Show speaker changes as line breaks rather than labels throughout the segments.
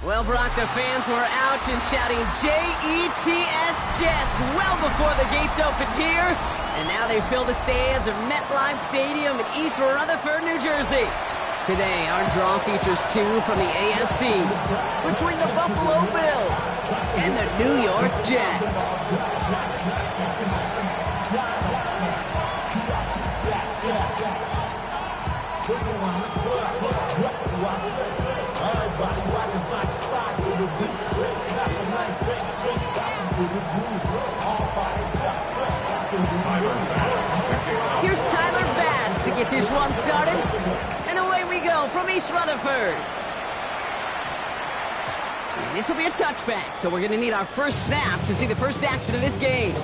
Well, Brock, the fans were out and shouting J-E-T-S Jets well before the gates opened here. And now they fill the stands of MetLife Stadium in East Rutherford, New Jersey. Today, our draw features two from the AFC between the Buffalo Bills and the New York Jets. Here's Tyler Bass to get this one started. And away we go from East Rutherford. And this will be a touchback, so we're going to need our first snap to see the first action of this game.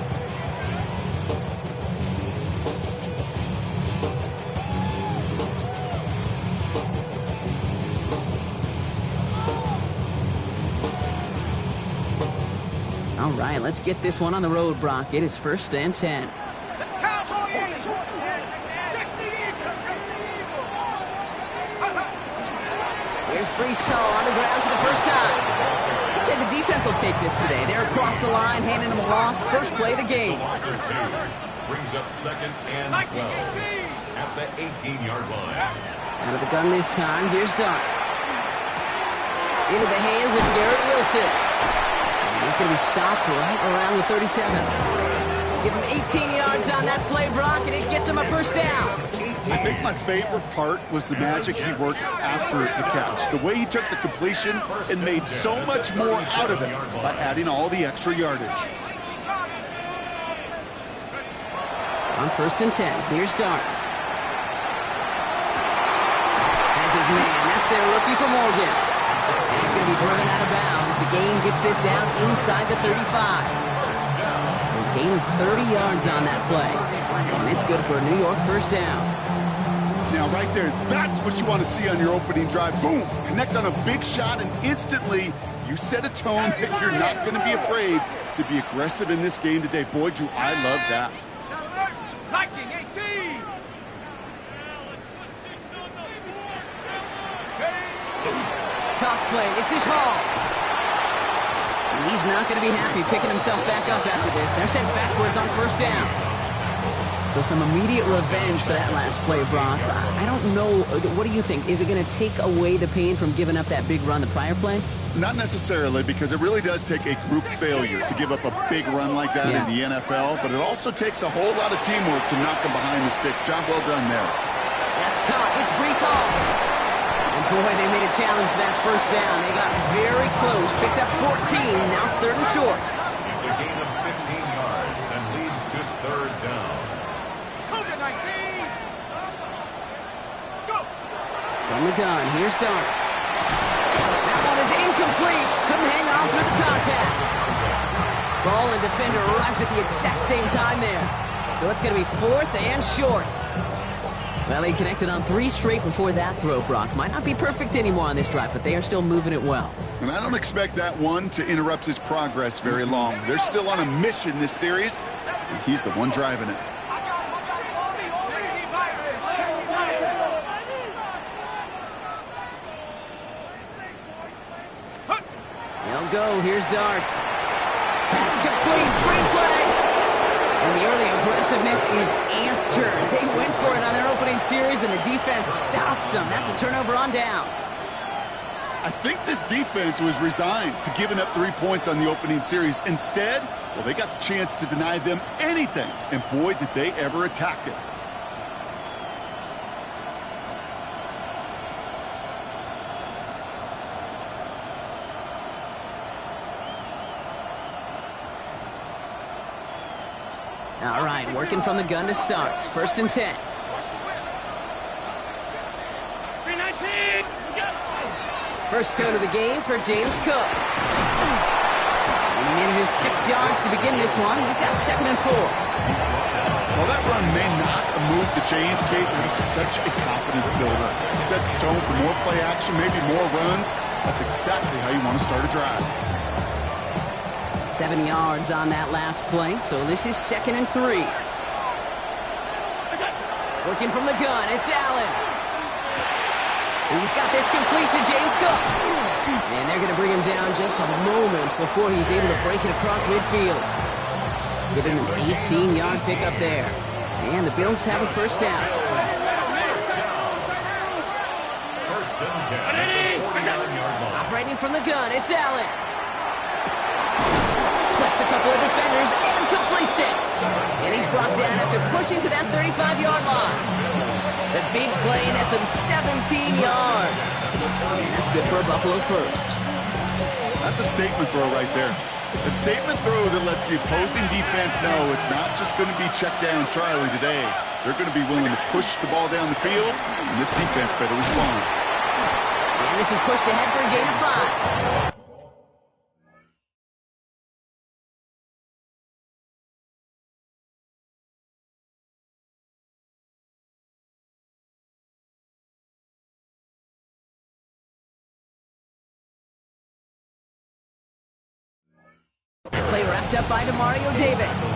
All right, let's get this one on the road, Brock. It is 1st and 10. Here's Breece Hall on the ground for the first time. I'd say the defense will take this today. They're across the line, handing them a loss. First play of the game.
Brings up 2nd and 12 at the 18-yard line.
Out of the gun this time. Here's Dart. Into the hands of Garrett Wilson. He's going to be stopped right around the 37. Give him 18 yards on that play, Brock, and it gets him a first down.
I think my favorite part was the magic he worked after the catch. The way he took the completion and made so much more out of it by adding all the extra yardage.
On 1st and 10, here's Dart. Has his man. That's their rookie for Morgan. And he's going to be driven out of bounds. The gain gets this down inside the 35. So a gain of 30 yards on that play. And it's good for a New York first down.
Now, right there, that's what you want to see on your opening drive. Boom! Connect on a big shot, and instantly you set a tone that you're not going to be afraid to be aggressive in this game today. Boy, do I love that.
Viking 18.
Toss play. This is Hall. And he's not going to be happy picking himself back up after this. They're sent backwards on first down. So some immediate revenge for that last play, Brock. I don't know. What do you think? Is it going to take away the pain from giving up that big run the prior play?
Not necessarily, because it really does take a group failure to give up a big run like that in the NFL, but it also takes a whole lot of teamwork to knock them behind the sticks. Job well done there.
That's caught. It's Breece Hall. And boy, they made a challenge for that first down. They got very close. Picked up 14. Now it's 3rd and short.
It's a gain of 15 yards and leads to 3rd down. 19. Go.
From the gun, here's Dart. That one is incomplete. Couldn't hang on through the contact. Ball and defender arrives at the exact same time there. So it's going to be 4th and short. Well, he connected on 3 straight before that throw, Brock. Might not be perfect anymore on this drive, but they are still moving it well.
And I don't expect that one to interrupt his progress very long. They're still on a mission this series, and he's the one driving it.
They'll go. Here's Dart. Pass complete. Screen play. And the early aggressiveness is answered. They went for it on their opening series, and the defense stops them. That's a turnover on downs.
I think this defense was resigned to giving up 3 points on the opening series. Instead, well, they got the chance to deny them anything. And boy, did they ever attack it.
All right, working from the gun to start. 1st and 10.
319.
First tone of the game for James Cook. He manages 6 yards to begin this one. We've got 2nd and 4.
While that run may not move the chains, Kate, it is such a confidence builder. It sets the tone for more play action, maybe more runs. That's exactly how you want to start a drive.
7 yards on that last play, so this is 2nd and 3. Working from the gun, it's Allen. He's got this complete to James Cook. And they're going to bring him down just a moment before he's able to break it across midfield. Give him an 18-yard pickup there. And the Bills have a first down.
First and 10. 49-yard line.
Operating from the gun, it's Allen. Splits a couple of defenders and completes it. And he's brought down after pushing to that 35-yard line. The big play nets him 17 yards. And that's good for a Buffalo first.
That's a statement throw right there. A statement throw that lets the opposing defense know it's not just going to be check down Charlie today. They're going to be willing to push the ball down the field, and this defense better respond.
And this is pushed ahead for a gain of 5. Play wrapped up by Demario Davis.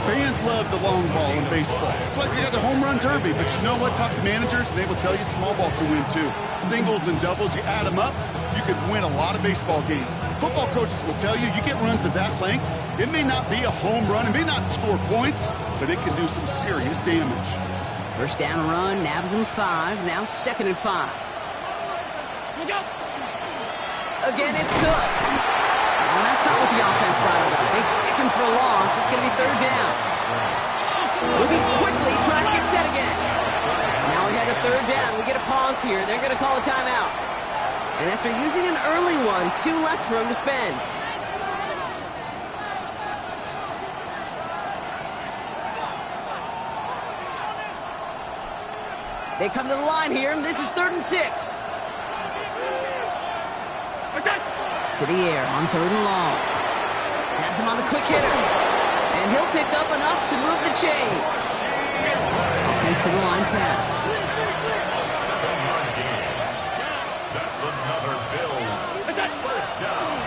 Fans love the long ball in baseball. It's like we got the home run derby, but you know what? Talk to managers, and they will tell you small ball can win too. Singles and doubles, you add them up, you could win a lot of baseball games. Football coaches will tell you get runs of that length. It may not be a home run, it may not score points, but it can do some serious damage.
First down run, nabs him 5, now 2nd and 5. Again, it's Cook. Well, that's not what the offense thought about. They stick him for a loss. It's going to be 3rd down. Moving quickly, trying to get set again. Now we had a 3rd down. We get a pause here. They're going to call a timeout. And after using an early one, 2 left for him to spend. They come to the line here, and this is 3rd and 6. To the air on 3rd and long. Has him on the quick hitter. And he'll pick up enough to move the chains. Offensive line fast.
That's another Bills. First down.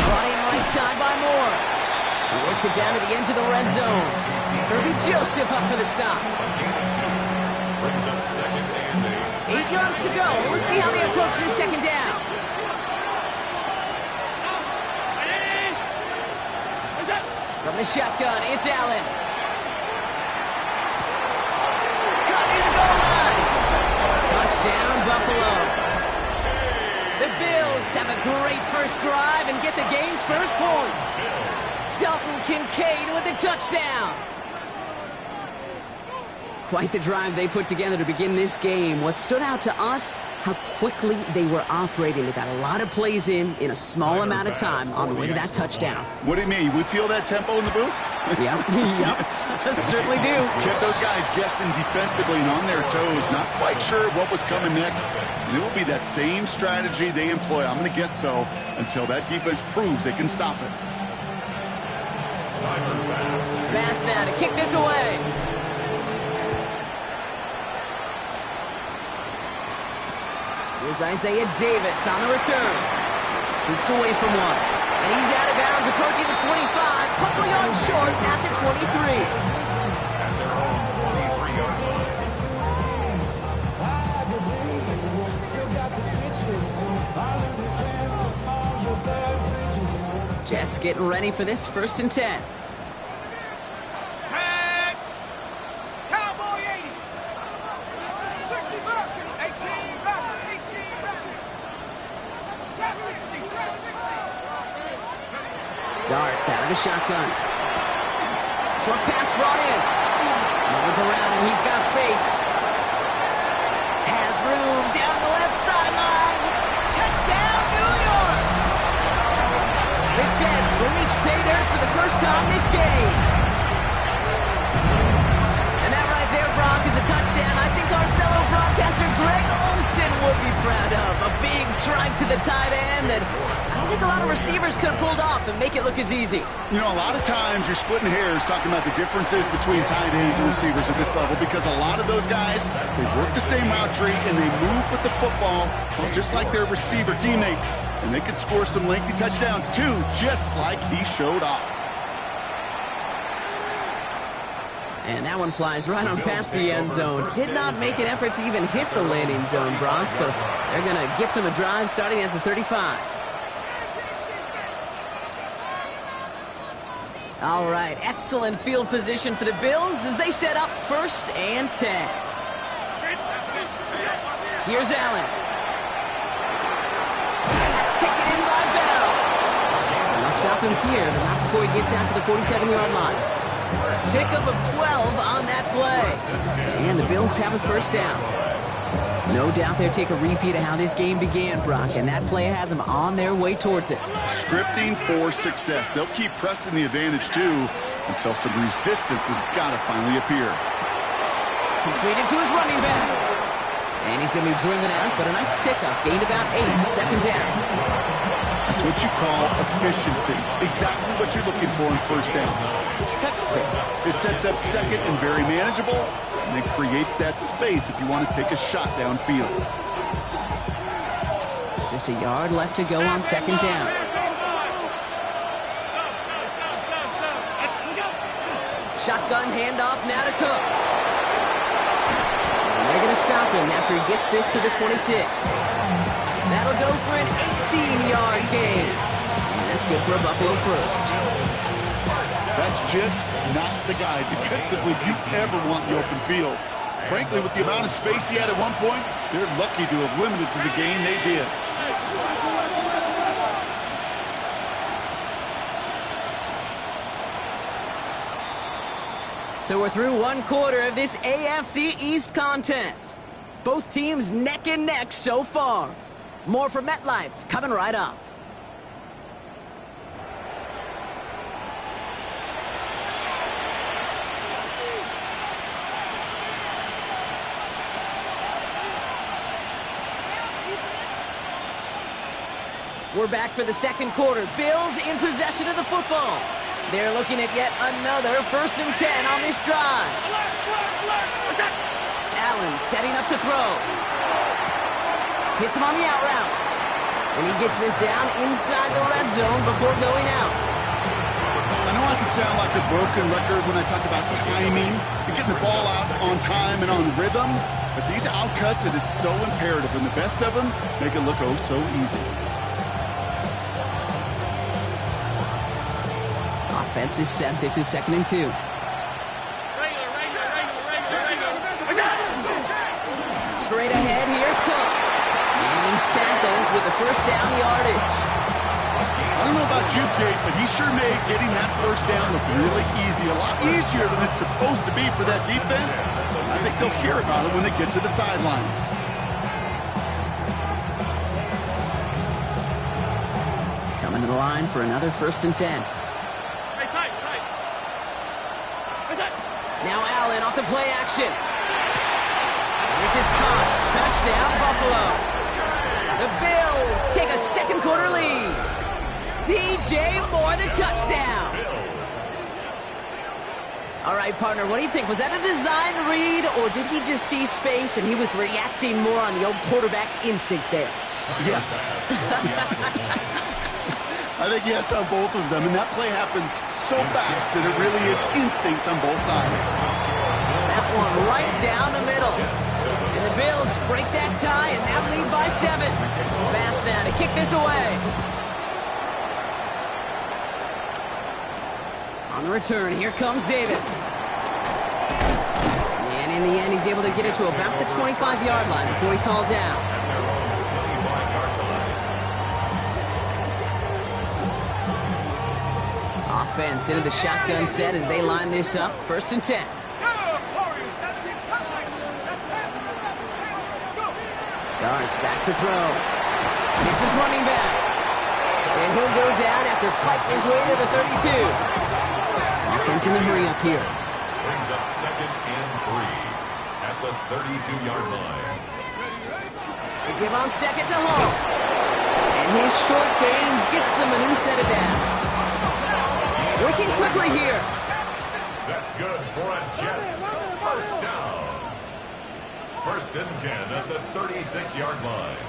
Brought in right side by Moore. He works it down to the edge of the red zone. Kirby Joseph up for the stop.
Brings up 2nd and
8 yards to go. Let's see how they approach this 2nd down. From the shotgun, it's Allen. Cut near the goal line. Touchdown, Buffalo. The Bills have a great first drive and get the game's first points. Dalton Kincaid with a touchdown. Quite the drive they put together to begin this game. What stood out to us, how quickly they were operating. They got a lot of plays in a small amount of time on the way to that touchdown.
What do you mean? We feel that tempo in the booth?
Yep, certainly do.
Kept those guys guessing defensively and on their toes, not quite sure what was coming next. And it will be that same strategy they employ, I'm going to guess so, until that defense proves they can stop it.
Bass now to kick this away. Here's Isaiah Davis on the return. Shoots away from one. And he's out of bounds, approaching the 25. Couple yards short at the 23.
At their own 23-yard line.
Jets getting ready for this 1st and 10. Darts out of the shotgun. Short pass brought in. No one's around him. He's got space. Has room down the left sideline. Touchdown, New York! The Jets reach pay dirt for the first time this game. And that right there, Brock, is a touchdown I think our fellow broadcaster Greg Olsen would be proud of. A big strike to the tight end that I don't think a lot of receivers could have pulled off and make it look as easy.
You know, a lot of times you're splitting hairs talking about the differences between tight ends and receivers at this level because a lot of those guys, they work the same route tree and they move with the football just like their receiver teammates. And they can score some lengthy touchdowns too, just like he showed off.
And that one flies right on past the end zone. Did not make an effort to even hit the landing zone, Brock. So They're going to gift him a drive starting at the 35. All right, excellent field position for the Bills as they set up 1st and 10. Here's Allen. That's taken in by Bell. And they'll stop him here, but not before he gets out to the 47-yard line. Pickup of 12 on that play. And the Bills have a 1st down. No doubt they'll take a repeat of how this game began, Brock, and that play has them on their way towards it.
Scripting for success. They'll keep pressing the advantage, too, until some resistance has got to finally appear.
Completed to his running back. And he's going to be driven out, but a nice pickup. Gained about 8, 2nd down.
That's what you call efficiency. Exactly what you're looking for in 1st down. Textbook. It sets up 2nd and very manageable, and it creates that space if you want to take a shot downfield.
Just a yard left to go on 2nd down. Shotgun handoff now to Cook. And they're going to stop him after he gets this to the 26. That'll go for an 18-yard gain. And that's good for a Buffalo 1st.
That's just not the guy defensively you ever want in the open field. Frankly, with the amount of space he had at one point, they're lucky to have limited to the gain they did.
So we're through 1 quarter of this AFC East contest. Both teams neck and neck so far. More from MetLife coming right up. We're back for the 2nd quarter. Bills in possession of the football. They're looking at yet another 1st and 10 on this drive. Allen setting up to throw. Hits him on the out route. And he gets this down inside the red zone before going out.
I know I can sound like a broken record when I talk about timing and getting the ball out on time and on rhythm, but these outcuts, it is so imperative, and the best of them make it look oh so easy.
Offense is set. This is 2nd and 2. Straight ahead, here's Cook. And he's tackled with the 1st down yardage.
I don't know about you, Kate, but he sure made getting that 1st down look really easy. A lot easier than it's supposed to be for that defense. I think they'll hear about it when they get to the sidelines.
Coming to the line for another 1st and 10. Now Allen off the play action. And this is Cox. Touchdown, Buffalo. The Bills take a 2nd quarter lead. DJ Moore, the touchdown. All right, partner, what do you think? Was that a design read, or did he just see space and he was reacting more on the old quarterback instinct there?
Yes. I think yes on both of them, and that play happens so fast that it really is instincts on both sides.
That one right down the middle. And the Bills break that tie and now lead by 7. Pass now to kick this away. On the return, here comes Davis. And in the end, he's able to get it to about the 25-yard line before he's hauled down. Offense into the shotgun set as they line this up. 1st and 10. Darts back to throw. It's his running back. And he'll go down after fighting his way to the 32. Offense in the hurry up here.
Brings up 2nd and 3 at the 32-yard line.
They give on 2nd to Hall. And his short gain gets them a new set of downs. Working quickly here.
That's good for a Jets 1st down. 1st and 10 at the 36-yard line.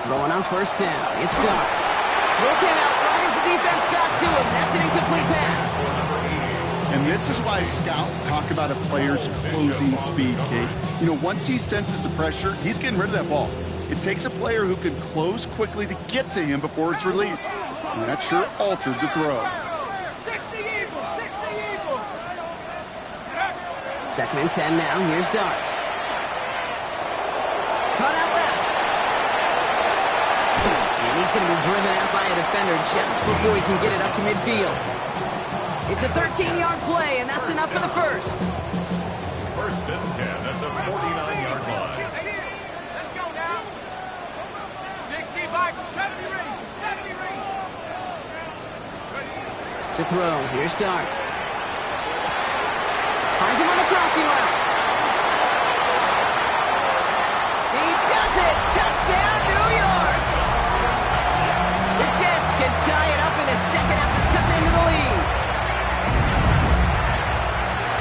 Throwing on 1st down. It's Dobbs. Throw came out right as the defense got to him. That's an incomplete pass.
And this is why scouts talk about a player's closing speed, Kate. You know, once he senses the pressure, he's getting rid of that ball. It takes a player who can close quickly to get to him before it's released. And that sure altered the throw.
60 Eagles, 60 Eagles.
2nd and 10 now. Here's Dart. Caught out left. And he's going to be driven out by a defender just before he can get it up to midfield. It's a 13-yard play, and that's enough for the first.
1st and 10 at the 49-yard line.
Let's go now. 60, Michael. 70 range. 70 range.
To throw. Here's Dart. Finds him on the crossing route. He does it! Touchdown, New York! The Jets can tie it up in the second after cutting into the lead.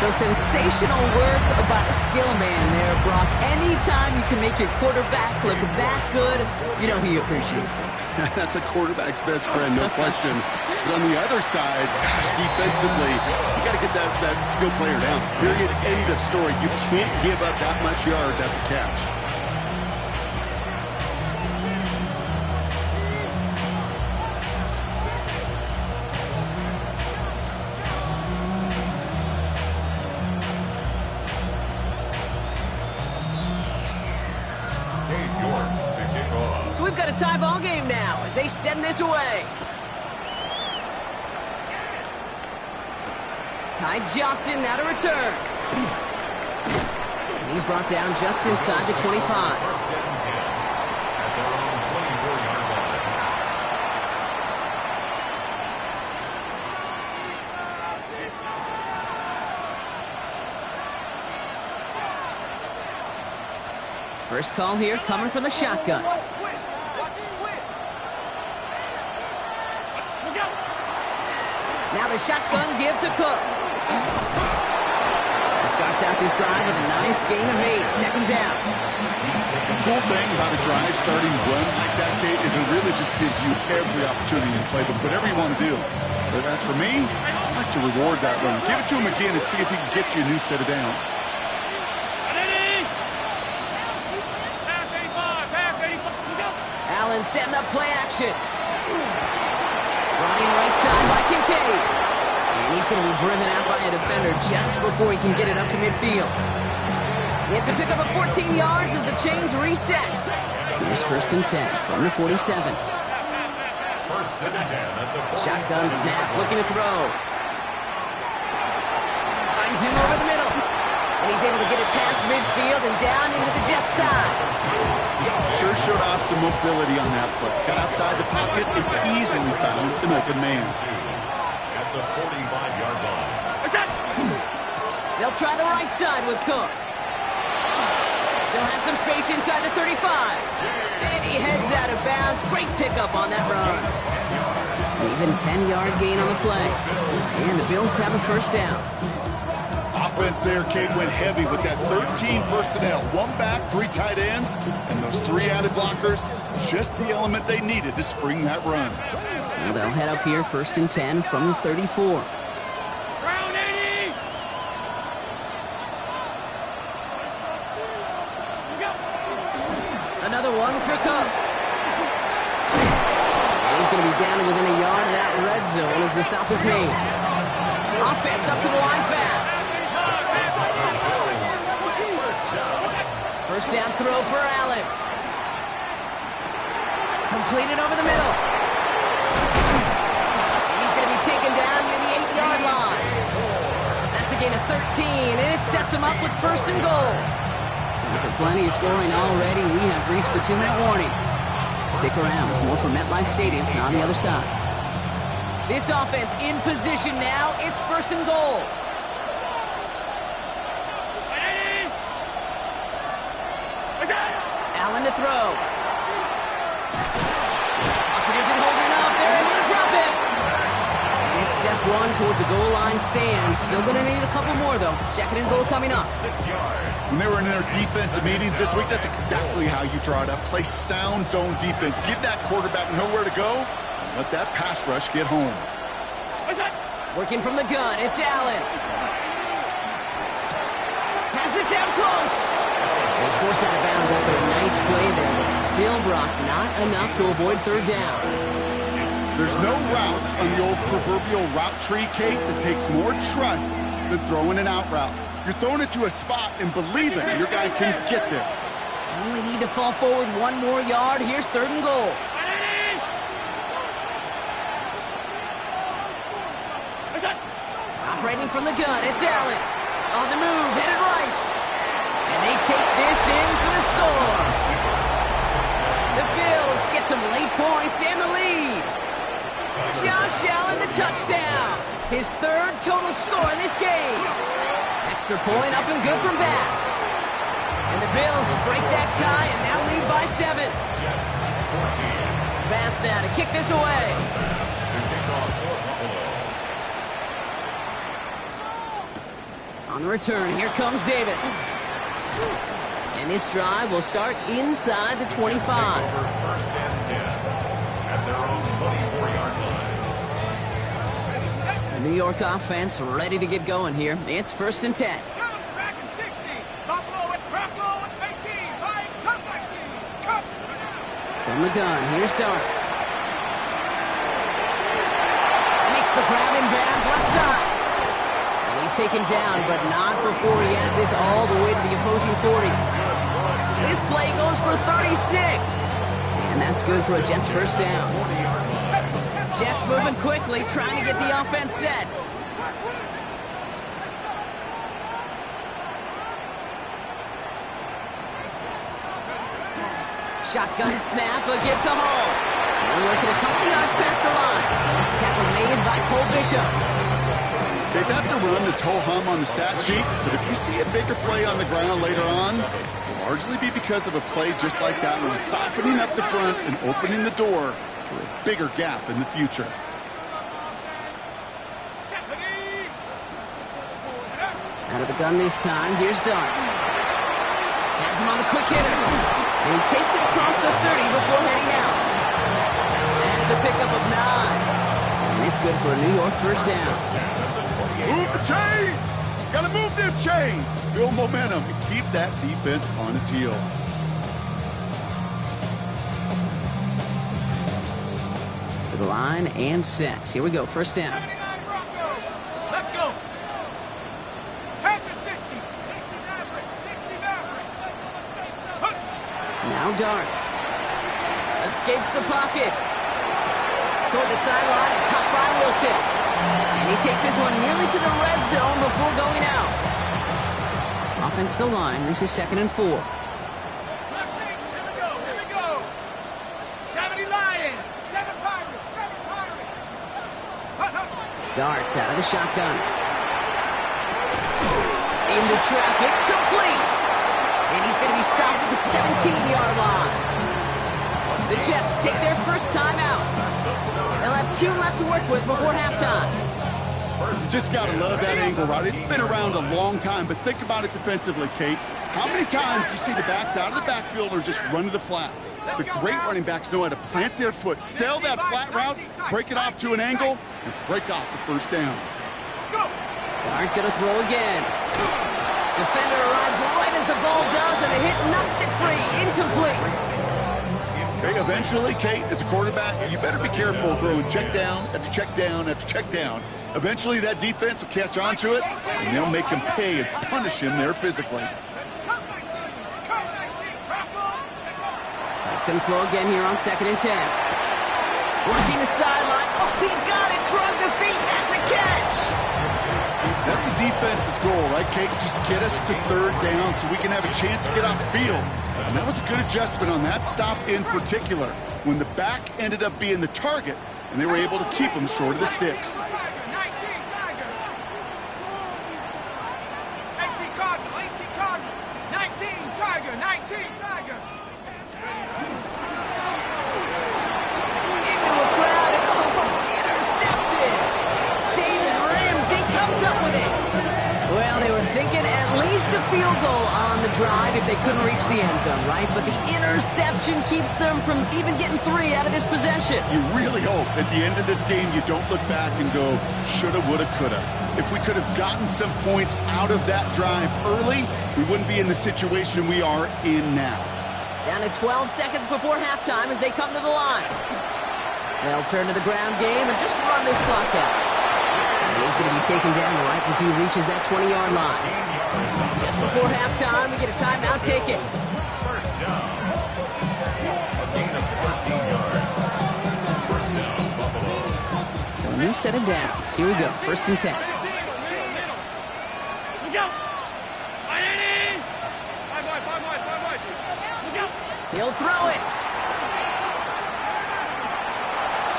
So sensational work by the skill man there, Brock. Anytime you can make your quarterback look that good, you know he appreciates it.
That's a quarterback's best friend, no question. But on the other side, gosh, defensively, you got to get that skill player down. Period, end of story. You can't give up that much yards after catch.
So we've got a tie ball game now as they send this away. Ty Johnson now to return. And he's brought down just inside the 25.
1st and 10 at their own 24-yard line.
First call here coming from the shotgun. Now the shotgun give to Cook. He starts out this drive with a nice gain of 8. 2nd down.
The cool thing about a drive starting run like that, Kate, is it really just gives you every opportunity to play whatever you want to do. But as for me, I like to reward that run. Give it to him again and see if he can get you a new set of downs.
Allen setting up play action. Running right side by Kincaid. And he's going to be driven out by a defender just before he can get it up to midfield. It's a pickup of 14 yards as the chains reset. Here's 1st and 10 from the 47.
1st and 10 at the 47.
Shotgun snap, looking to throw. Finds him over the middle. And he's able to get it past midfield and down into the Jets side.
Sure showed off some mobility on that play. Got outside the pocket and easily found an open man.
At the 45-yard line.
They'll try the right side with Cook. Still has some space inside the 35. And he heads out of bounds. Great pickup on that run. Even 10-yard gain on the play. And the Bills have a 1st down.
Offense there, Kate, went heavy with that 13 personnel. 1 back, 3 tight ends, and those 3 added blockers. Just the element they needed to spring that run.
So they'll head up here 1st and 10 from the 34.
Round 80.
Another one for Cook. And he's going to be down to within a yard of that red zone as the stop is made. Offense up to the line fast. 1st down throw for Allen. Completed over the middle. And he's going to be taken down near the 8-yard line. That's a gain of 13, and it sets him up with 1st and goal. So after plenty of scoring already, we have reached the 2-minute warning. Stick around. There's more from MetLife Stadium on the other side. This offense in position now. It's 1st and goal. Allen to throw. Pocket isn't holding up. They're able to drop it. And it's step 1 towards a goal line stand. Still going to need a couple more, though. 2nd and goal coming up.
6 yards.
When they were in their defensive meetings this week, that's exactly how you draw it up. Play sound zone defense. Give that quarterback nowhere to go. And let that pass rush get home.
Working from the gun, it's Allen. Has it down close. He's forced out of bounds after a nice play there, but still, Brock, not enough to avoid third down.
There's no routes on the old proverbial route tree, Kate, that takes more trust than throwing an out route. You're throwing it to a spot and believing your guy can get there.
Only need to fall forward one more yard. Here's 3rd and goal. Operating from the gun, it's Allen. On the move, headed right. And they take this in for the score. The Bills get some late points and the lead. Josh Allen, the touchdown. His 3rd total score in this game. Extra point up and good for Bass. And the Bills break that tie and now lead by 7. Bass now to kick this away. On the return, here comes Davis. And this drive will start inside the 25.
First and 10 at their own 24-yard line.
The New York offense ready to get going here. It's 1st and 10.
Back in 60. Buffalo with 18. Right, come 19. Come.
From the gun, here's Dart. Makes the grab in bounds left side. And he's taken down, but not before he has this all the way to the opposing 40. This play goes for 36. And that's good for a Jets first down. Jets moving quickly, trying to get the offense set. Shotgun snap, a give to Hall. They're working a couple yards past the line. Tackle made by Cole Bishop.
Okay, that's a run that's ho-hum on the stat sheet, but if you see a bigger play on the ground later on, it'll largely be because of a play just like that one, softening up the front and opening the door for a bigger gap in the future.
Out of the gun this time, here's Dart. Has him on the quick hitter. And he takes it across the 30 before heading out. That's a pickup of 9. And it's good for a New York first down.
Move the chains! Gotta move them chains! Build momentum and keep that defense on its heels.
To the line and set. Here we go, first down.
79 Broncos. Let's go. Head to 60. 60 Mavericks.
Now Dart. Escapes the pocket. Toward the sideline and caught by Wilson. And he takes this one nearly to the red zone before going out. Offensive line, this is 2nd and 4.
Here we go. 70 Lions. 7 Pirates. 7 Pirates.
Darts out of the shotgun. Into traffic, complete. And he's going to be stopped at the 17-yard line. The Jets take their first time out. They'll have 2 left to work with before halftime.
You just got to love that angle route. It's been around a long time, but think about it defensively, Kate. How many times do you see the backs out of the backfield or just run to the flat? The great running backs know how to plant their foot, sail that flat route, break it off to an angle, and break off the first down.
Dart going to throw again. Defender arrives right as the ball does, and the hit knocks it free. Incomplete.
Okay, eventually, Kate, as a quarterback, you better be careful throwing check down after check down after check down. Eventually, that defense will catch on to it, and they'll make him pay and punish him there physically.
That's going to throw again here on 2nd and 10. Working the sideline. Oh, he got it. Drug the feet. That's a catch.
That's a defense's goal, right, Kate? Just get us to 3rd down so we can have a chance to get off the field. And that was a good adjustment on that stop in particular, when the back ended up being the target, and they were able to keep him short of the sticks.
19 Tiger.
Into a crowd, and intercepted. Jalen Ramsey comes up with it. Well, they were thinking at least missed a field goal on the drive if they couldn't reach the end zone, right? But the interception keeps them from even getting 3 out of this possession.
You really hope at the end of this game you don't look back and go, shoulda, woulda, coulda. If we could have gotten some points out of that drive early, we wouldn't be in the situation we are in now.
Down to 12 seconds before halftime as they come to the line. They'll turn to the ground game and just run this clock out. And he's going to be taken down right as he reaches that 20-yard line. Just before halftime, we get a timeout taken.
First down. A gain of 14 yards. First down, Buffalo.
So a new set of downs. Here we go, 1st and 10. He'll throw it.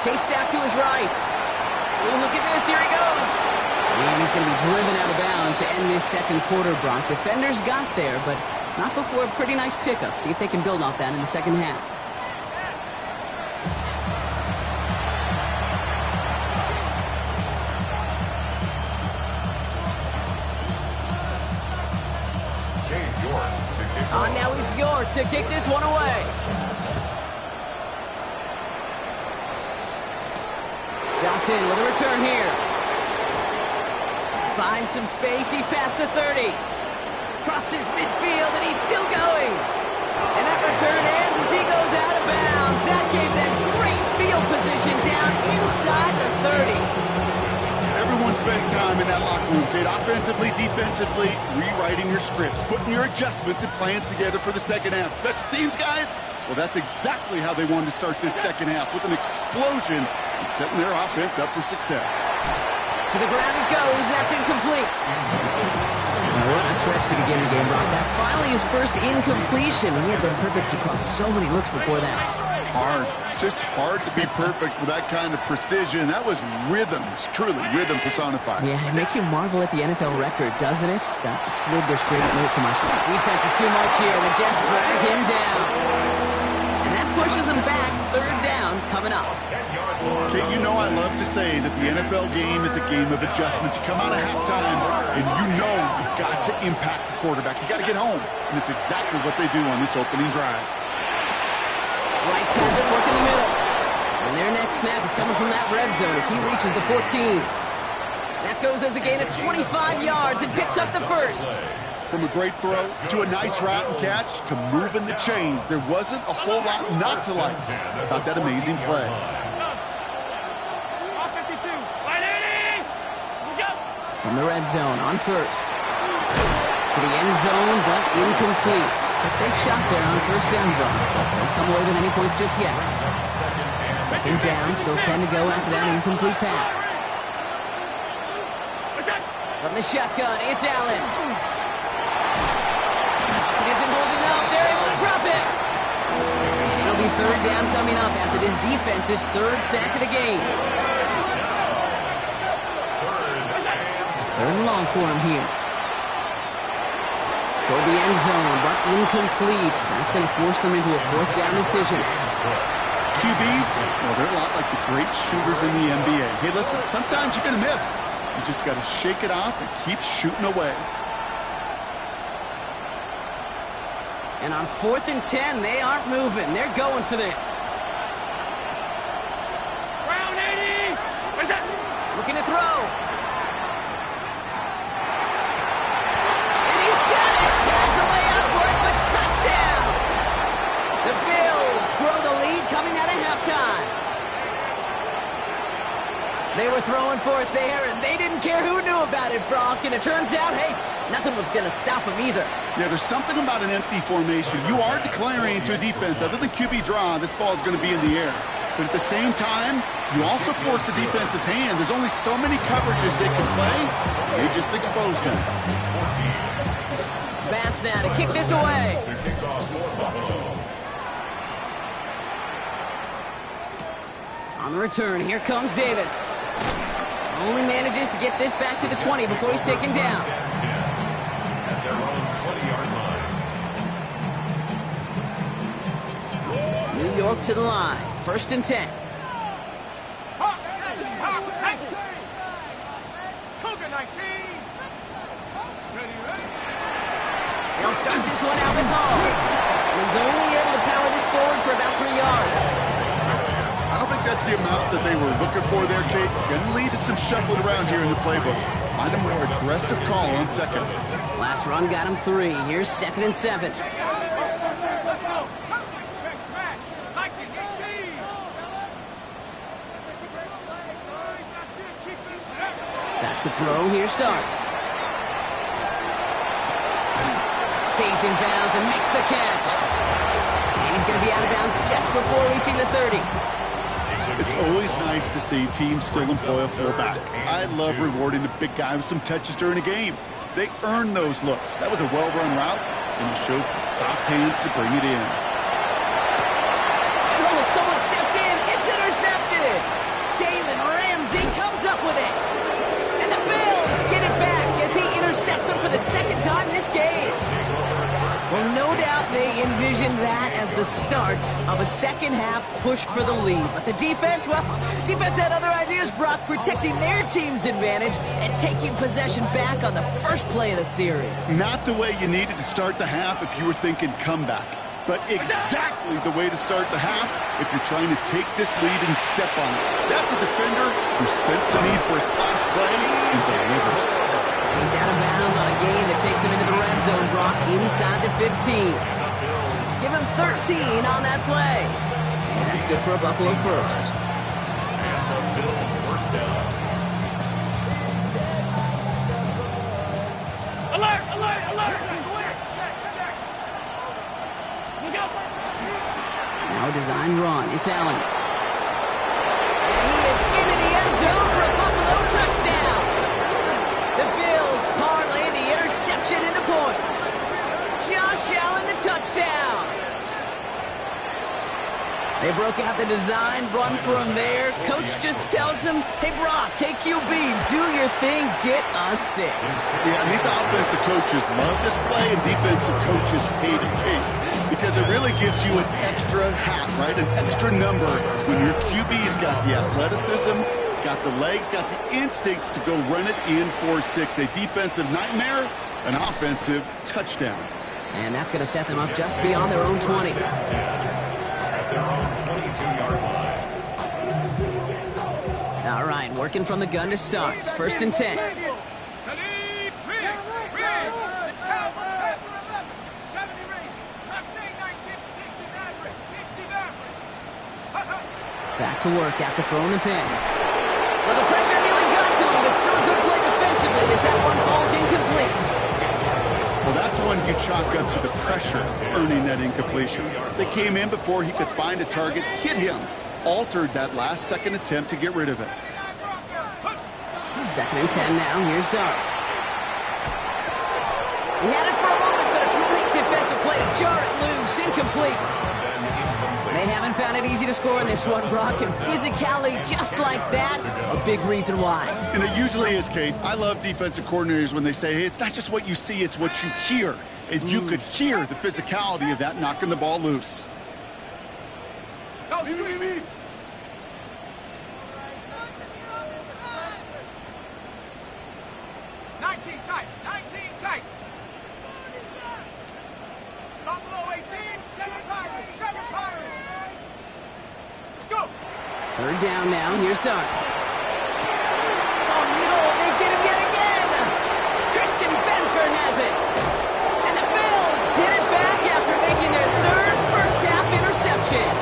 Chased out to his right. Oh, look at this. Here he goes. And he's going to be driven out of bounds to end this second quarter, Brock. Defenders got there, but not before a pretty nice pickup. See if they can build off that in the second half. Now he's York to kick this one away. Johnson with a return here. Finds some space. He's past the 30. Crosses midfield, and he's still going. And that return ends as he goes out of bounds. That gave them great field position down inside the 30.
Everyone spends time in that locker room, Kate. Offensively, defensively, rewriting your scripts, putting your adjustments and plans together for the second half. Special teams, guys, well, that's exactly how they wanted to start this second half, with an explosion and setting their offense up for success.
To the ground it goes. That's incomplete. What a stretch to begin the game, Brock. That finally his first incompletion. He had been perfect across so many looks before that.
Hard. It's just hard to be perfect with that kind of precision. That was rhythm. It's truly rhythm personified.
Yeah, it makes you marvel at the NFL record, doesn't it? That slid this great move from our start. Defense is too much here. The Jets drag him down. And that pushes him back. 3rd down coming up.
Kate, you know I love to say that the NFL game is a game of adjustments. You come out of halftime, and you know you've got to impact the quarterback. You got to get home. And it's exactly what they do on this opening drive.
Rice has it, work in the middle. And their next snap is coming from that red zone as he reaches the 14. That goes as a gain of 25 yards and picks up the first.
From a great throw to a nice route and catch to moving the chains, there wasn't a whole lot not to like about that amazing play.
From the red zone on 1st. To the end zone, but incomplete. Took their shot there on 1st down, but don't come away with any points just yet. 2nd down, still 10 to go after that incomplete pass. From the shotgun, it's Allen. It isn't holding up. They're able to drop it. And it'll be 3rd down coming up after this defense's 3rd sack of the game. 3rd and long for him here. Toward the end zone, but incomplete. That's going to force them into a 4th down decision.
QBs, well, they're a lot like the great shooters in the NBA. Hey, listen, sometimes you're going to miss. You just got to shake it off and keep shooting away.
And on 4th and 10, they aren't moving. They're going for this.
Round 80. What is that?
Looking to throw. And he's got it. Has a layout for it, but touchdown. The Bills grow the lead coming out of halftime. They were throwing for it there, and they didn't care who knew about it, Brock. And it turns out, hey, nothing was going to stop them either.
Yeah, there's something about an empty formation. You are declaring to a defense, other than QB draw, this ball is going to be in the air. But at the same time, you also force the defense's hand. There's only so many coverages they can play. They just exposed them.
Bass now to kick this away. On the return, here comes Davis. Only manages to get this back to the 20 before he's taken down.
At their own 20-yard line.
New York to the line. 1st and 10.
Cougar 19. Ready.
to start this one out with Hall. He's only able to power this forward for about 3 yards.
I don't think that's the amount that they were looking for there, Kate. Gonna lead to some shuffling around here in the playbook. Find a more aggressive call on second.
Last run got him 3. Here's 2nd and 7. Back to throw. Here starts. Stays in bounds and makes the catch. And he's going to be out of bounds just before reaching the 30.
It's always nice to see teams still employ a fullback. I love rewarding the big guy with some touches during a game. They earn those looks. That was a well-run route, and he showed some soft hands to bring it in.
Oh, someone stepped in. It's intercepted. Jalen Ramsey comes up with it. And the Bills get it back as he intercepts him for the 2nd time this game. Well, no doubt they envisioned that as the start of a second-half push for the lead. But the defense, well, defense had other ideas, Brock, protecting their team's advantage and taking possession back on the first play of the series.
Not the way you needed to start the half if you were thinking comeback, but exactly the way to start the half if you're trying to take this lead and step on it. That's a defender who senses the need for a splash play and delivers.
He's out of bounds on a gain that takes him into the red zone, Brock, inside the 15. Give him 13 on that play. And that's good for a Buffalo first.
And the Bills first down.
Alert! Alert! Alert! Check! Check! Look out!
Now a design run. It's Allen. And he is into the end zone for a Buffalo touchdown. The Bills parlay the interception into points. Josh Allen, the touchdown. They broke out the design run for him there. Coach just tells him, hey, Brock, hey, QB, do your thing, get us 6.
Yeah, and these offensive coaches love this play, and defensive coaches hate it, Kate, because it really gives you an extra hat, right? An extra number when your QB's got the athleticism, got the legs, got the instincts to go run it in for 6. A defensive nightmare, an offensive touchdown.
And that's going to set them up just beyond their own 20.
At their own 22-yard line.
All right, working from the gun to start. 1st and 10. Back to work after throwing the pin. Well, the pressure nearly got to him, but still a good play defensively as that one falls incomplete.
Well, that's one you chalk up to the pressure earning that incompletion. They came in before he could find a target, hit him, altered that last-second attempt to get rid of it.
2nd and 10 now. Here's Dart. He had it for a moment, but a great defensive play to jar it loose. Incomplete. They haven't found it easy to score in this one, Brock, and physicality just like that, a big reason why.
And it usually is, Kate. I love defensive coordinators when they say, hey, it's not just what you see, it's what you hear. And you could hear the physicality of that knocking the ball loose.
Go, Streamy! Tight. 19 tight. Buffalo 18, 7 Pirates, 7 Pirates. Let's go.
3rd down now. Here's Dart. Oh, no, they get him yet again. Christian Benford has it. And the Bills get it back after making their 3rd first-half interception.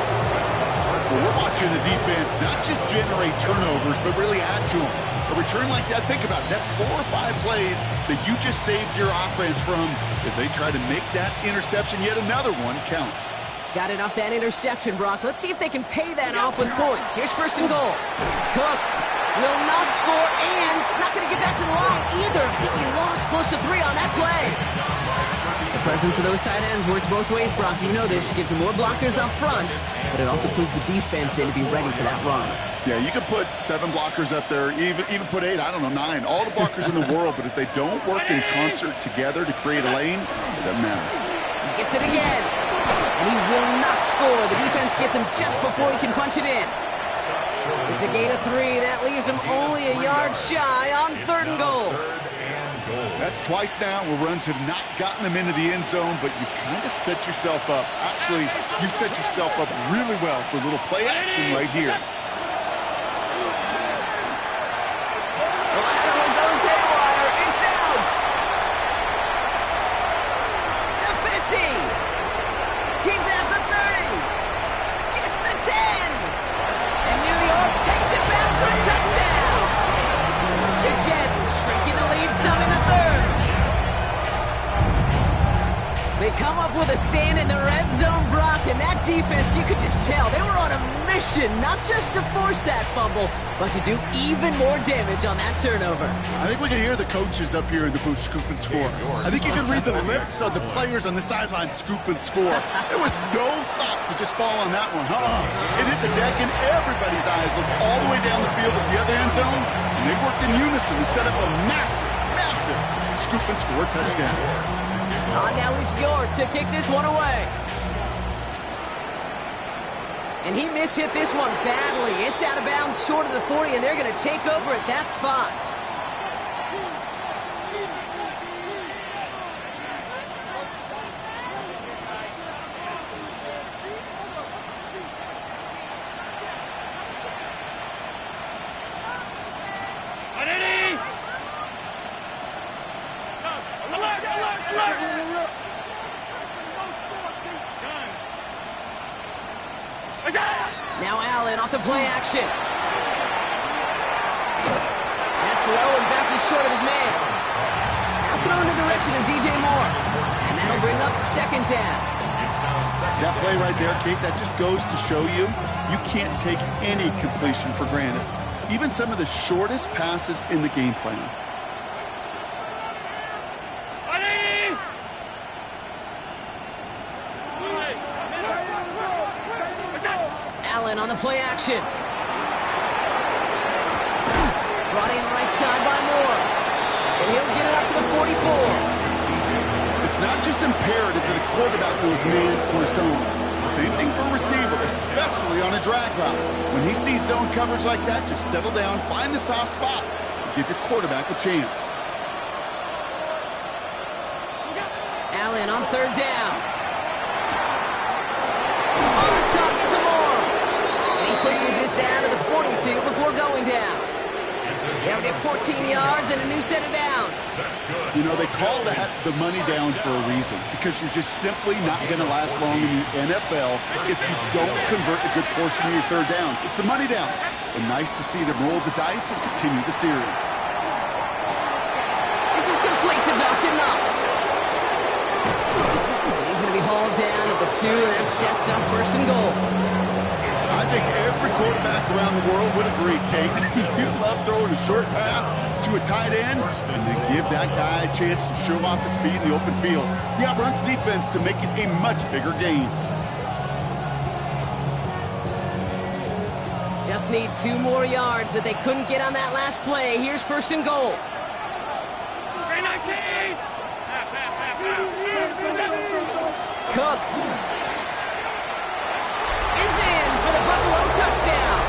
So we're watching the defense not just generate turnovers, but really add to them. A return like that, think about it. That's 4 or 5 plays that you just saved your offense from as they try to make that interception, yet another one, count.
Got it off that interception, Brock. Let's see if they can pay that off with points. Here's 1st and goal. Cook will not score, and it's not going to get back to the line either. I think he lost close to 3 on that play. The presence of those tight ends works both ways, Brock. You know this. Gives them more blockers up front, but it also puts the defense in to be ready for that run.
Yeah, you could put 7 blockers up there, even put 8, I don't know, 9. All the blockers in the world, but if they don't work in concert together to create a lane, it doesn't matter.
He gets it again, and he will not score. The defense gets him just before he can punch it in. It's a gain of 3. That leaves him only a yard shy on 3rd and goal.
goal.
That's twice now where runs have not gotten them into the end zone, but you've kind of set yourself up. Actually, you set yourself up really well for a little play action right here.
Lateral goes haywire. It's out. The 50. He's at the 30. Gets the 10. And New York takes it back for a touchdown. The Jets shrinking the lead some in the third. They come up with a stand in the red zone, Brock, and that defense, you could just tell, they were on a mission, not just to force that fumble, but to do even more damage on that turnover.
I think we can hear the coaches up here in the booth scoop and score. I think you can read the lips of the players on the sideline scoop and score. There was no thought to just fall on that one, It hit the deck and everybody's eyes looked all the way down the field at the other end zone, and they worked in unison to set up a massive scoop and score touchdown.
Now is York to kick this one away. And he mishit this one badly. It's out of bounds short of the 40, and they're going to take over at that spot. Now Allen off the play action. That's low and bounces short of his man. Now throw in the direction of DJ Moore. And that'll bring up second down.
That play right there, Kate, that just goes to show you, you can't take any completion for granted. Even some of the shortest passes in the game plan.
Allen on the play action. Brought in right side by Moore. And he'll get it up to the 44.
It's not just imperative that a quarterback knows man or zone. Same thing for a receiver, especially on a drag route. When he sees zone coverage like that, just settle down, find the soft spot, and give your quarterback a chance.
Allen on third down. On target to Moore. And he pushes this down to the 42 before going down. They'll get 14 yards and a new set of downs.
You know, they call that the money down for a reason, because you're just simply not going to last long in the NFL if you don't convert a good portion of your third downs. It's a money down. And nice to see them roll the dice and continue the series.
This is complete to Dawson Knox. And he's going to be hauled down at the 2, and that sets up first and goal.
I think every quarterback around the world would agree, Kate. You love throwing a short pass to a tight end and then give that guy a chance to show off his speed in the open field. He outruns defense to make it a much bigger gain.
Just need 2 more yards that they couldn't get on that last play. Here's first and goal. Cook is in for the Buffalo touchdown.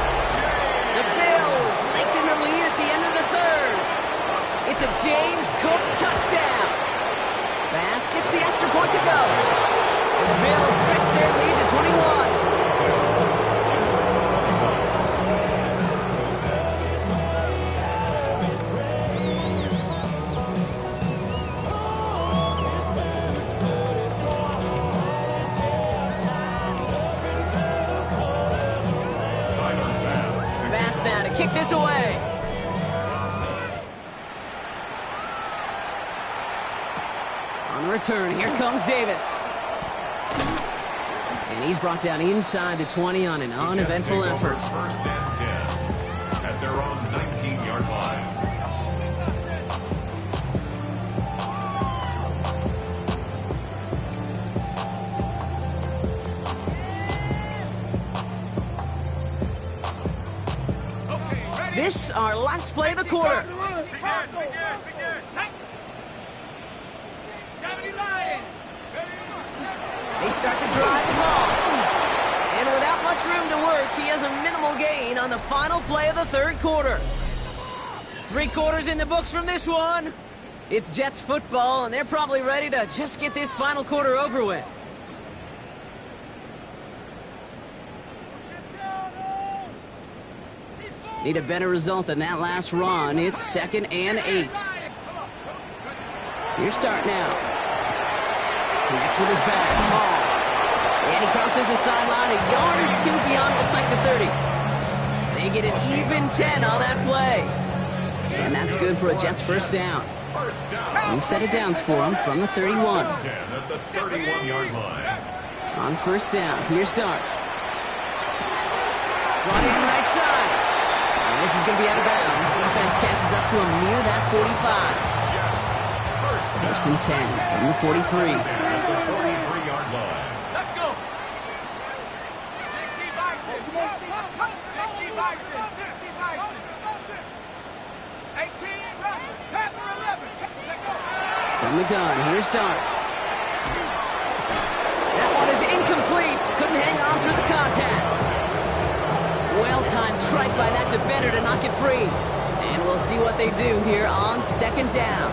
The Bills lengthen the lead at the end of the third. It's a James Cook touchdown. Bass gets the extra point to go. And the Bills stretch their lead to 21. Kick this away. On the return, here comes Davis. And he's brought down inside the 20 on an uneventful effort.
First and 10 at their own 19-yard line.
This, our last play of the quarter.
They
start to drive the ball. And without much room to work, he has a minimal gain on the final play of the third quarter. 3 quarters in the books from this one. It's Jets football, and they're probably ready to just get this final quarter over with. Need a better result than that last run. It's 2nd and 8. Here's start now. Connects with his back. Hall. And he crosses the sideline a yard or two beyond, looks like the 30. They get an even 10 on that play. And that's good for a Jets first down. New set of downs for him from the 31.
At the 31-yard line.
On first down, here's Dart. Running right side. And this is going to be out of bounds. Defense catches up to him near that 45. First and 10 from the 43.
At the 43-yard line.
Let's go. 60 by 6. 60 by 6. 60 by 6. 18, run. Panther 11. Take over.
From the gun, here's Dart. That one is incomplete. Couldn't hang on through the contact. Well-timed strike by that defender to knock it free. And we'll see what they do here on 2nd down.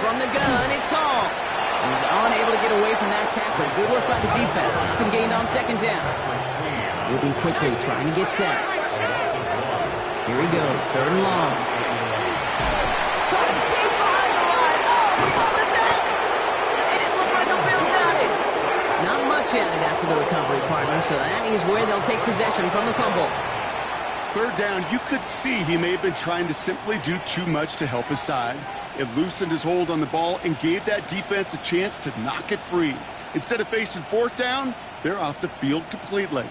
From the gun, it's Hall. He's unable to get away from that tackle. Good work by the defense. Nothing gained on 2nd down. Moving quickly, trying to get set. Here he goes, 3rd and long. Caught him deep behind the line. Oh, the ball is out! It didn't look like a Bill got it. Not much added after the recovery, partner, so that is where they'll take possession from the fumble.
3rd down, you could see he may have been trying to simply do too much to help his side. It loosened his hold on the ball and gave that defense a chance to knock it free. Instead of facing 4th down, they're off the field completely.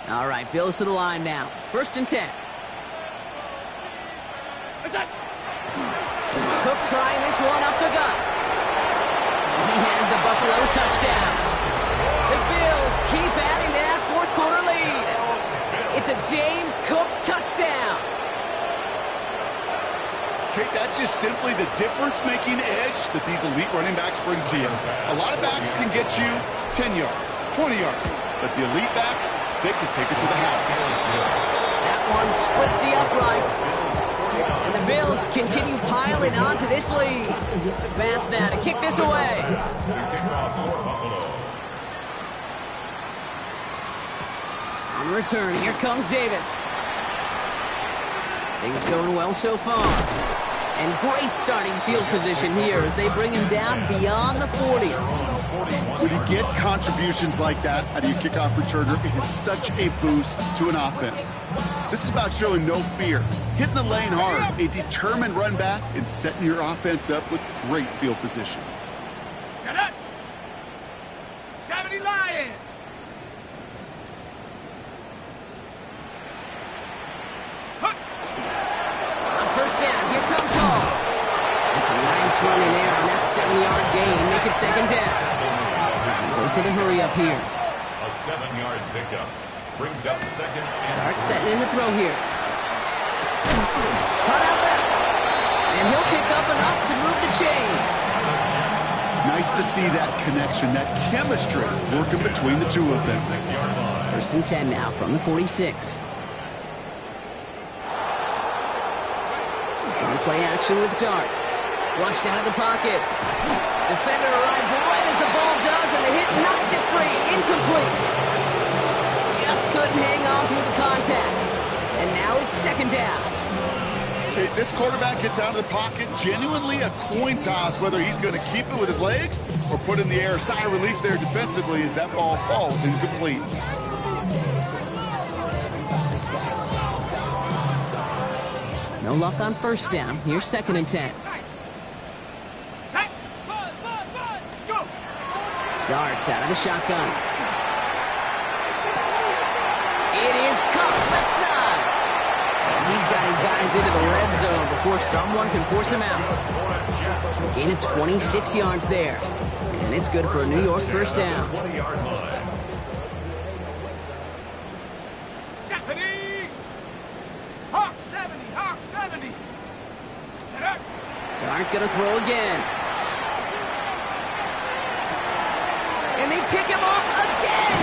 All right, Bills to the line now. 1st and 10. Cook trying this one up the gut. And he has the Buffalo touchdown. The Bills keep adding to that 4th quarter lead. It's a James Cook touchdown.
Kate, that's just simply the difference-making edge that these elite running backs bring to you. A lot of backs can get you 10 yards, 20 yards, but the elite backs, they can take it to the house.
That one splits the uprights. And the Bills continue piling onto this lead. Pass now to kick this away. On return, here comes Davis. Things going well so far. And great starting field position here as they bring him down beyond the 40.
When you get contributions like that out of your kickoff returner, it is such a boost to an offense. This is about showing no fear, hitting the lane hard, a determined run back, and setting your offense up with great field position.
Shut up. 70 Lions.
First down, here comes Hall. It's a nice run in there on that 7-yard gain. Make it 2nd down. Dose of the hurry up here.
A 7-yard pickup brings up 2nd and...
Dart setting in the throw here. Cut out left. And he'll pick up enough to move the chains.
Nice to see that connection, that chemistry working between the two of them.
6-yard line.
1st and 10 now from the 46. Play action with Dart. Flushed out of the pocket. Defender arrives right as the ball does, and the hit knocks it free. Incomplete. Just couldn't hang on through the contact. And now it's 2nd down.
Okay, this quarterback gets out of the pocket, genuinely a coin toss whether he's going to keep it with his legs or put in the air. Sigh of relief there defensively as that ball falls incomplete.
No luck on first down. Here's 2nd and 10. Darts out of the shotgun. It is caught left side. And he's got his guys into the red zone before someone can force him out. Gain of 26 yards there. And it's good for a New York first down.
20-yard line.
Dart gonna throw again. And they pick him off again.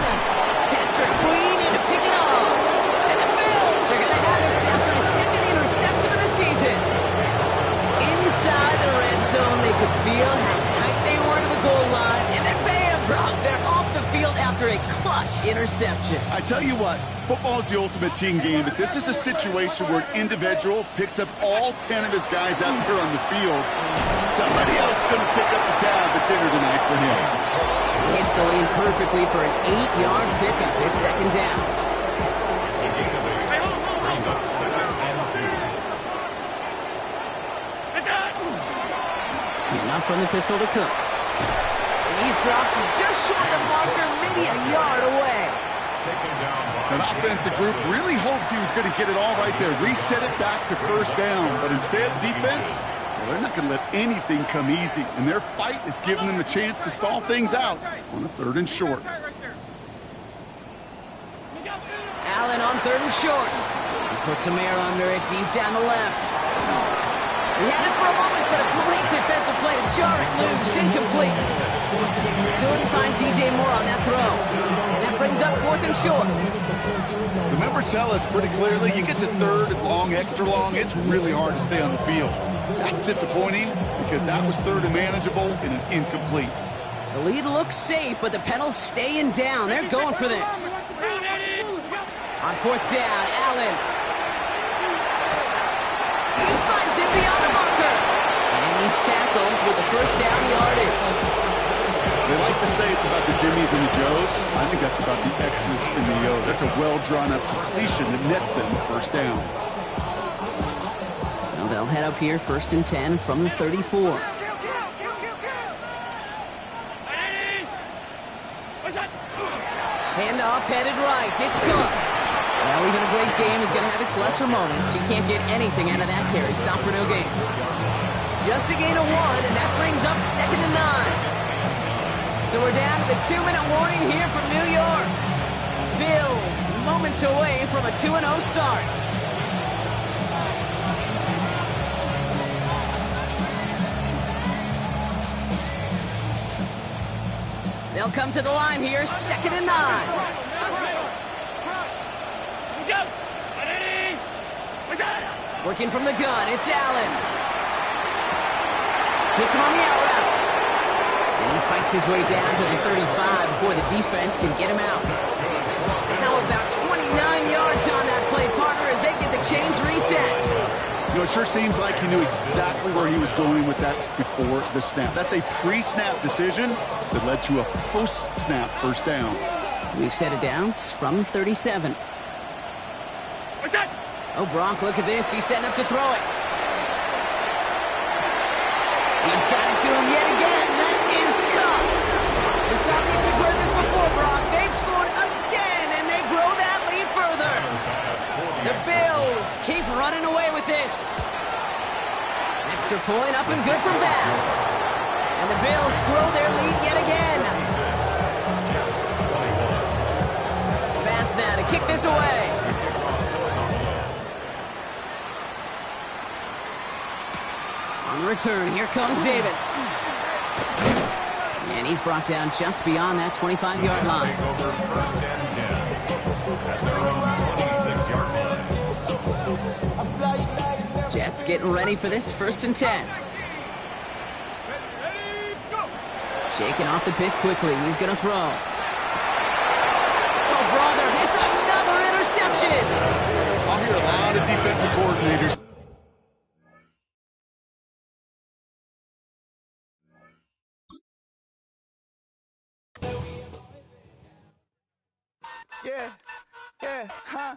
interception.
I tell you what, football is the ultimate team game, but this is a situation where an individual picks up all 10 of his guys out there on the field. Somebody else is going to pick up the tab at dinner tonight for him.
He hits the lane perfectly for an 8-yard pickup. It's second down.
Brings up 2nd and 2.
Enough from the pistol to Cook. And he's dropped just short of the marker, maybe a yard away.
Taken down by
An offensive group really hoped he was going to get it all right there, reset it back to first down. But instead, defense, well, they're not going to let anything come easy. And their fight is giving them a chance to stall things out on a 3rd and short.
Allen on 3rd and short. He puts a mare under it deep down the left. He had it for a moment, but a great defensive play to jar it loose. Incomplete. Couldn't find DJ Moore on that throw. And that brings up 4th and short.
The members tell us pretty clearly, you get to 3rd and long, extra long, it's really hard to stay on the field. That's disappointing because that was 3rd and manageable and an incomplete.
The lead looks safe, but the Penals staying down. They're going for this. On 4th down, Allen. He finds it beyond the marker. And he's tackled with the first down yardage.
They like to say it's about the Jimmies and the Joes. I think that's about the X's and the O's. That's a well-drawn-up completion that nets them the first down.
So they'll head up here, 1st and 10 from the 34. Handoff headed right. It's Cook. Well, even a great game is going to have its lesser moments. You can't get anything out of that carry. Stop for no gain. Just a gain of 1, and that brings up 2nd and 9. So we're down to the 2-minute warning here from New York. Bills moments away from a 2-0 start. They'll come to the line here, 2nd and 9. Working from the gun, it's Allen. Hits him on the out route. And he fights his way down to the 35 before the defense can get him out. Now about 29 yards on that play, partner, as they get the chains reset.
You know, it sure seems like he knew exactly where he was going with that before the snap. That's a pre-snap decision that led to a post-snap first down.
We've set it down from 37. Oh, Brock, look at this. He's setting up to throw it. He's got it to him yet again. That is cut. It's not like we've heard this before, Brock. They've scored again, and they grow that lead further. The Bills keep running away with this. Extra point up and good from Bass. And the Bills grow their lead yet again. Bass now to kick this away. On the return, here comes Davis. And he's brought down just beyond that 25-yard line.
Over 1st and 10 at their own 26-yard line.
Jets getting ready for this 1st and 10. Shaking off the pick quickly. He's going to throw. Oh, brother, it's another interception.
I'll hear a lot of defensive coordinators.
Yeah, huh?